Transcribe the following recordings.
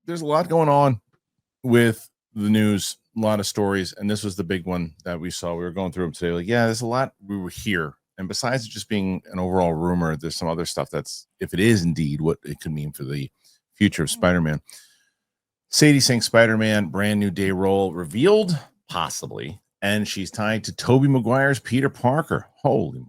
there's a lot going on with the news, a lot of stories, and this was the big one that we saw. We were going through them today. Like, yeah, there's a lot. We were here, and besides just being an overall rumor, there's some other stuff that's, if it is indeed what it could mean for the future of Spider-Man. Sadie Sink Spider-Man brand new day role revealed, possibly, and she's tied to Tobey Maguire's Peter Parker. Holy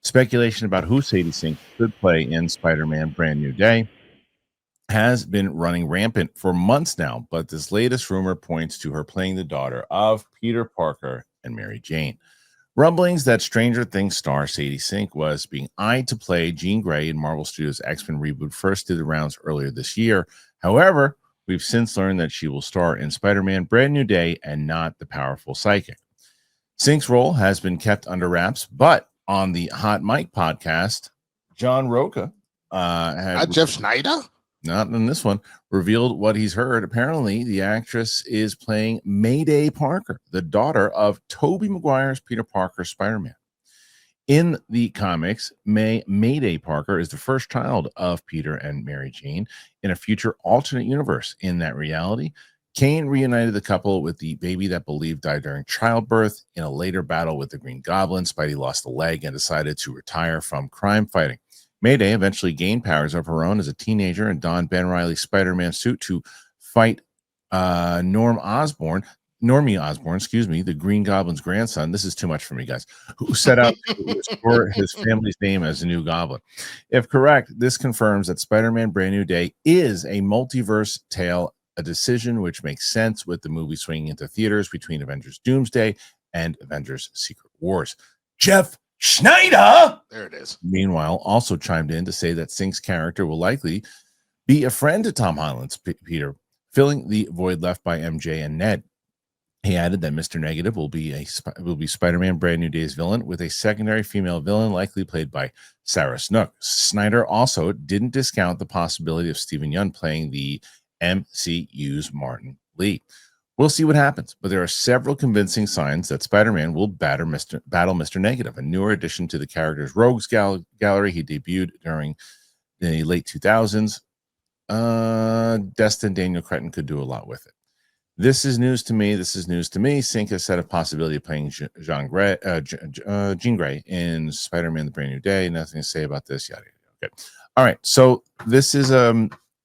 speculation about who Sadie Sink could play in Spider-Man Brand New Day has been running rampant for months now, but this latest rumor points to her playing the daughter of Peter Parker and Mary Jane. Rumblings that Stranger Things star Sadie Sink was being eyed to play Jean Grey in Marvel Studios' X-Men reboot first did the rounds earlier this year. However, we've since learned that she will star in Spider-Man Brand New Day and not the powerful psychic. Sink's role has been kept under wraps, but on the Hot Mic podcast, John Roca had Jeff Schneider? Not in this one, revealed what he's heard. Apparently, the actress is playing Mayday Parker, the daughter of Tobey Maguire's Peter Parker Spider-Man. In the comics, Mayday Parker is the first child of Peter and Mary Jane in a future alternate universe. In that reality, Kane reunited the couple with the baby that believed died during childbirth. In a later battle with the Green Goblin, Spidey lost a leg and decided to retire from crime fighting. Mayday eventually gained powers of her own as a teenager and donned Ben Reilly's Spider-Man suit to fight Normie Osborn, the Green Goblin's grandson. This is too much for me, guys, who set out to restore his family's name as a new Goblin. If correct, this confirms that Spider-Man Brand New Day is a multiverse tale, a decision which makes sense with the movie swinging into theaters between Avengers Doomsday and Avengers Secret Wars. Jeff Schneider, there it is, meanwhile, also chimed in to say that Sink's character will likely be a friend to Tom Holland's Peter, filling the void left by MJ and Ned. He added that Mr. Negative will be Spider-Man Brand New Day's villain, with a secondary female villain likely played by Sarah Snook. Snyder also didn't discount the possibility of Stephen Yeun playing the MCU's Martin Lee. We'll see what happens, but there are several convincing signs that Spider-Man will battle Mr. Negative, a newer addition to the character's Rogues Gallery. He debuted during the late 2000s. Destin Daniel Cretton could do a lot with it. This is news to me. Sink has said a possibility of playing Jean Grey in Spider-Man: The Brand New Day. Nothing to say about this. Yada, yada. Okay. All right. So this is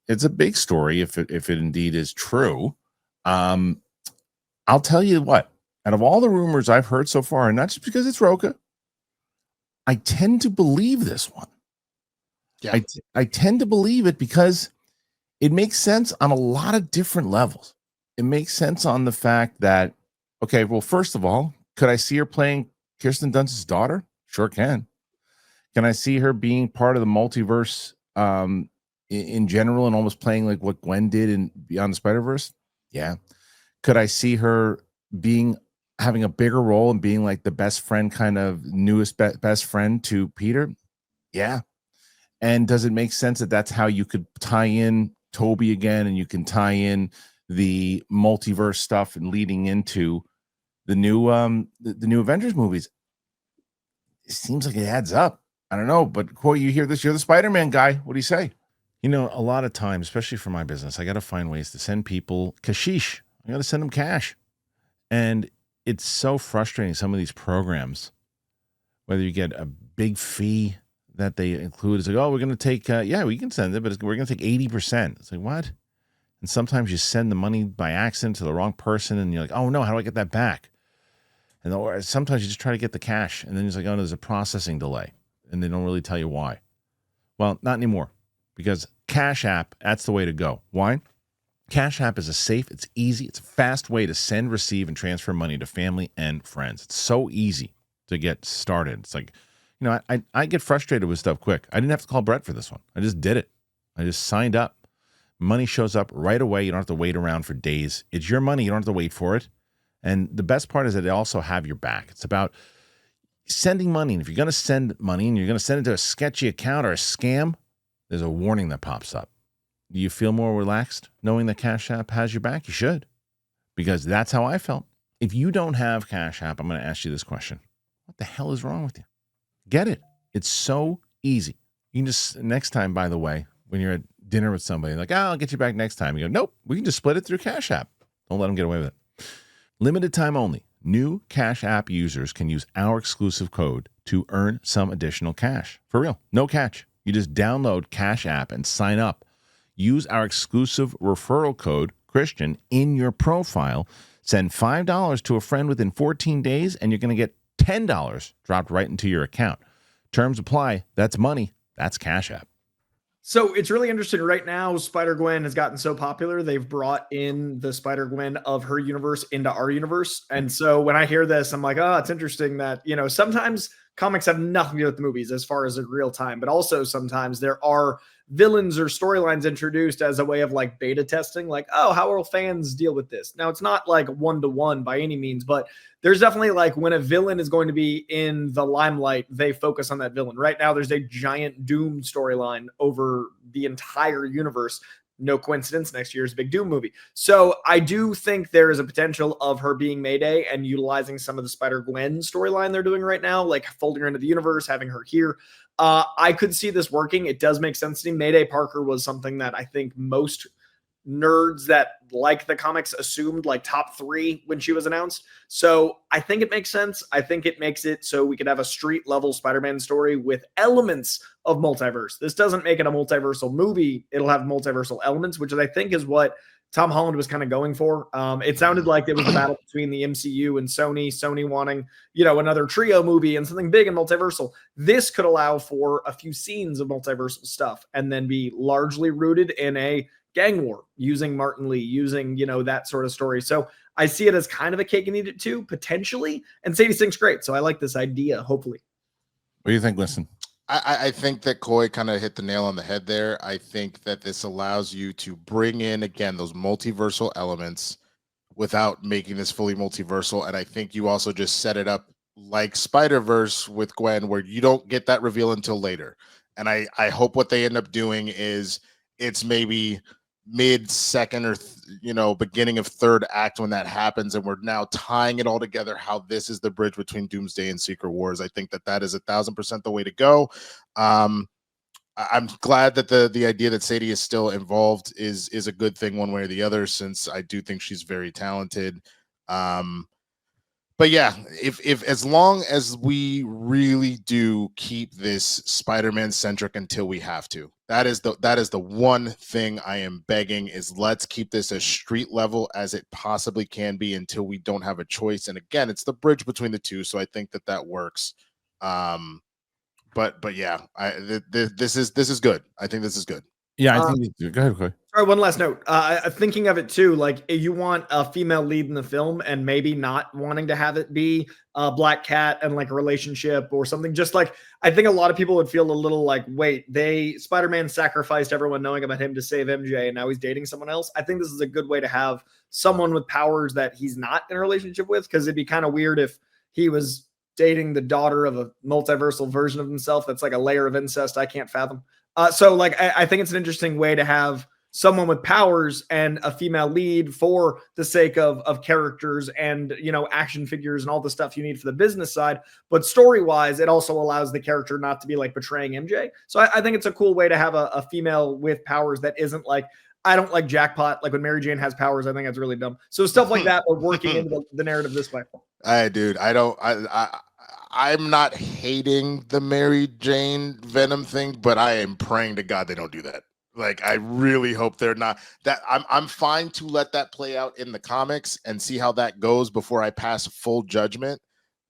it's a big story if it indeed is true. I'll tell you what, out of all the rumors I've heard so far, and not just because it's Roca, I tend to believe this one. Yeah. I tend to believe it because it makes sense on a lot of different levels. It makes sense on the fact that, okay, well, first of all, could I see her playing Kirsten Dunst's daughter? Sure can. Can I see her being part of the multiverse in general and almost playing like what Gwen did in Beyond the Spider-Verse? Yeah. Could I see her having a bigger role and being like the best friend, kind of newest best friend to Peter? Yeah. And does it make sense that that's how you could tie in Toby again, and you can tie in the multiverse stuff and leading into the new the new Avengers movies? It seems like it adds up. I don't know, but Coy, you hear this? You're the Spider-Man guy. What do you say? You know, a lot of times, especially for my business, I got to find ways to send people cashish. I got to send them cash. And it's so frustrating, some of these programs, whether you get a big fee that they include. It's like, oh, we're going to take, we can send it, but we're going to take 80%. It's like, what? And sometimes you send the money by accident to the wrong person, and you're like, oh, no, how do I get that back? And or sometimes you just try to get the cash, and then it's like, oh, no, there's a processing delay, and they don't really tell you why. Well, not anymore, because Cash App, that's the way to go. Why? Cash App is a safe, it's easy, it's a fast way to send, receive, and transfer money to family and friends. It's so easy to get started. It's like, you know, I get frustrated with stuff quick. I didn't have to call Brett for this one. I just did it. I just signed up. Money shows up right away. You don't have to wait around for days. It's your money. You don't have to wait for it. And the best part is that they also have your back. It's about sending money. And if you're going to send money and you're going to send it to a sketchy account or a scam, there's a warning that pops up. Do you feel more relaxed knowing that Cash App has your back? You should, because that's how I felt. If you don't have Cash App, I'm going to ask you this question. What the hell is wrong with you? Get it. It's so easy. You can just, next time, by the way, when you're at dinner with somebody, like, oh, I'll get you back next time. You go, nope, we can just split it through Cash App. Don't let them get away with it. Limited time only. New Cash App users can use our exclusive code to earn some additional cash. For real, no catch. You just download Cash App and sign up. Use our exclusive referral code, Kristian, in your profile. Send $5 to a friend within 14 days, and you're going to get $10 dropped right into your account. Terms apply. That's money. That's Cash App. So it's really interesting right now. Spider-Gwen has gotten so popular. They've brought in the Spider-Gwen of her universe into our universe. And so when I hear this, I'm like, oh, it's interesting that, you know, sometimes comics have nothing to do with the movies as far as in real time, but also sometimes there are villains or storylines introduced as a way of like beta testing, like, oh, how will fans deal with this? Now, it's not like one-to-one by any means, but there's definitely like when a villain is going to be in the limelight, they focus on that villain. Right now, there's a giant Doom storyline over the entire universe. No coincidence, next year's big Doom movie. So I do think there is a potential of her being Mayday and utilizing some of the Spider-Gwen storyline they're doing right now, like folding her into the universe, having her here. I could see this working. It does make sense to me. Mayday Parker was something that I think most nerds that like the comics assumed like top 3 when she was announced. So I think it makes sense. I think it makes it so we could have a street level Spider-Man story with elements of multiverse. This doesn't make it a multiversal movie. It'll have multiversal elements, which I think is what Tom Holland was kind of going for. It sounded like it was the battle between the MCU and Sony wanting, you know, another trio movie and something big and multiversal. This could allow for a few scenes of multiversal stuff and then be largely rooted in a gang war using Martin Lee, using, you know, that sort of story. So I see it as kind of a cake and eat it too, potentially. And Sadie Sink's great. So I like this idea, hopefully. What do you think, Winston? I think that Coy kind of hit the nail on the head there. I think that this allows you to bring in, again, those multiversal elements without making this fully multiversal. And I think you also just set it up like Spider-Verse with Gwen, where you don't get that reveal until later. And I hope what they end up doing is it's maybe mid-second or beginning of third act when that happens, and we're now tying it all together, how this is the bridge between Doomsday and Secret Wars. I think that is 1,000% the way to go. I'm glad that the idea that Sadie is still involved is a good thing one way or the other, since I do think she's very talented. But yeah, if as long as we really do keep this Spider-Man centric until we have to, that is the one thing I am begging, is let's keep this as street level as it possibly can be until we don't have a choice. And again, it's the bridge between the two, so I think that works. But yeah, this is good. I think this is good. Yeah, I think. Go ahead, Coy. Sorry, one last note. Thinking of it too, like you want a female lead in the film and maybe not wanting to have it be a Black Cat and like a relationship or something. Just like, I think a lot of people would feel a little like, wait, Spider-Man sacrificed everyone knowing about him to save MJ and now he's dating someone else. I think this is a good way to have someone with powers that he's not in a relationship with, because it'd be kind of weird if he was dating the daughter of a multiversal version of himself. That's like a layer of incest I can't fathom. So like, I think it's an interesting way to have someone with powers and a female lead for the sake of characters and, you know, action figures and all the stuff you need for the business side. But story wise, it also allows the character not to be like betraying MJ. So I think it's a cool way to have a female with powers that isn't like, I don't like Jackpot. Like when Mary Jane has powers, I think that's really dumb. So stuff like that, we're working into the narrative this way. I'm not hating the Mary Jane Venom thing, but I am praying to God they don't do that. Like, I really hope they're not. That I'm fine to let that play out in the comics and see how that goes before I pass full judgment.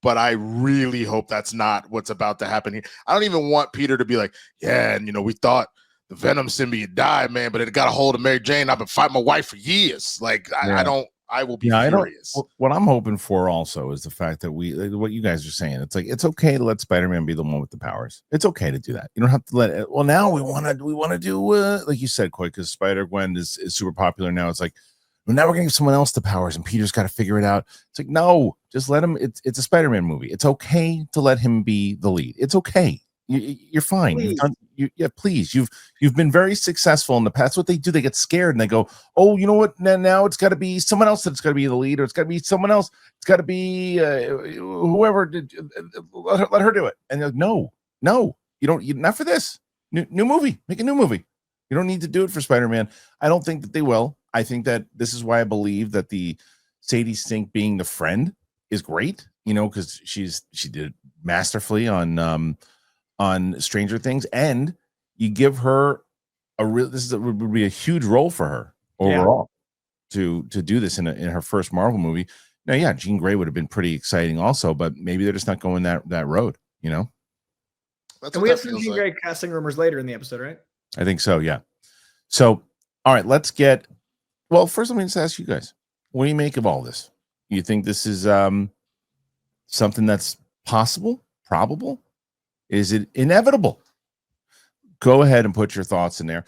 But I really hope that's not what's about to happen here. I don't even want Peter to be like, yeah, and we thought the Venom symbiote died, man, but it got a hold of Mary Jane. I've been fighting my wife for years. Like, I will be furious. What I'm hoping for also is the fact that what you guys are saying, it's like, it's okay to let Spider-Man be the one with the powers. It's okay to do that. You don't have to let it. Well, now we want to do like you said, Coy, because Spider-Gwen is super popular now. It's like, well, now we're gonna give someone else the powers and Peter's got to figure it out. It's like, no, just let him. It's a Spider-Man movie. It's okay to let him be the lead. It's okay. You're fine. Please. Please. You've been very successful in the past. That's what they do. They get scared and they go, oh, you know what? Now it's got to be someone else that's got to be the lead, or it's got to be someone else. It's got to be whoever did. Let her do it. And they're like, no, you don't. Not for this new movie. Make a new movie. You don't need to do it for Spider-Man. I don't think that they will. I think that this is why I believe that the Sadie Sink being the friend is great, because she did it masterfully on Stranger Things, and you give her would be a huge role for her overall to do this in her first Marvel movie. Now, yeah, Jean Grey would have been pretty exciting also, but maybe they're just not going that road, That's And we have some Jean Grey casting rumors later in the episode, right? I think so, yeah. So, all right, let's get. Well, first, let me just ask you guys: what do you make of all this? You think this is something that's possible, probable? Is it inevitable? Go ahead and put your thoughts in there.